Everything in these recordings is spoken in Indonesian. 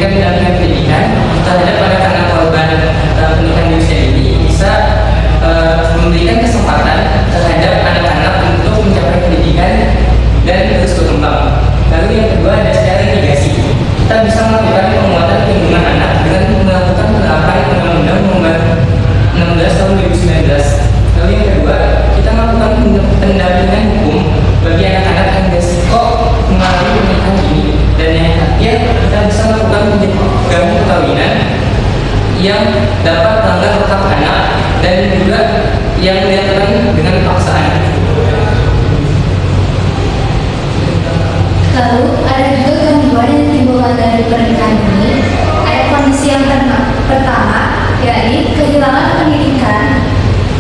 memberikan pendampingan pendidikan terhadap anak-anak korban pernikahan di usia ini bisa memberikan kesempatan terhadap anak-anak untuk mencapai pendidikan dan terus berkembang. Lalu yang kedua ada secara mitigasi. Kita bisa melakukan penguatan perlindungan anak dengan melakukan penerapan Undang-Undang Nomor 16 Tahun 2019. Lalu yang kedua, kita melakukan pendampingan hukum bagi anak-anak yang berisiko mengalami pernikahan ini. Dan yang terakhir, kita bisa melakukan pencegahan perkawinan yang dapat melanggar hak anak dan juga yang dilakukan dengan paksaan. Lalu ada juga gangguan yang ditimbulkan dari pernikahan ini. Ada kondisi yang pertama, yakni kehilangan pendidikan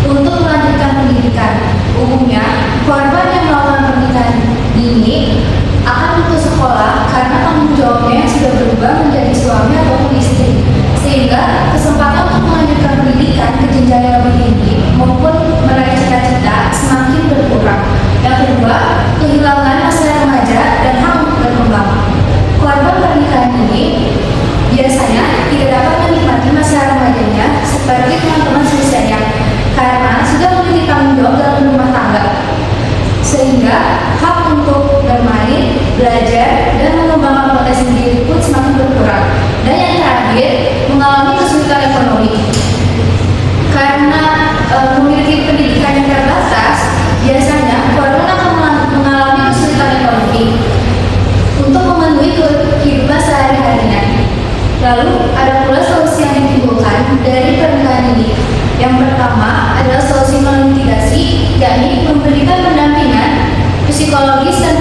untuk melanjutkan pendidikan. Umumnya, korban yang melakukan pernikahan dini akan putus sekolah karena tanggung jawabnya yang sudah berubah menjadi suami ataupun istri, sehingga kesempatan untuk melanjutkan pendidikan ke jenjang yang lebih tinggi maupun meraih cita-cita semakin berkurang. Yang kedua, kehilangan masa remaja dan hak untuk berkembang. Korban pernikahan ini biasanya tidak dapat menikmati masa remajanya seperti teman-teman seusianya karena sudah memiliki tanggung jawab dalam rumah tangga, sehingga hak untuk bermain, belajar, dan mengembangkan potensi diri pun semakin berkurang. Dan yang terakhir, mengalami kesulitan ekonomi. Karena memiliki pendidikan yang terbatas, biasanya korban akan mengalami kesulitan ekonomi untuk memenuhi kehidupan sehari-harinya. Lalu ada pula solusi yang ditimbulkan dari pernikahan ini. Yang pertama adalah solusi mitigasi, yakni memberikan pendampingan psikologis dan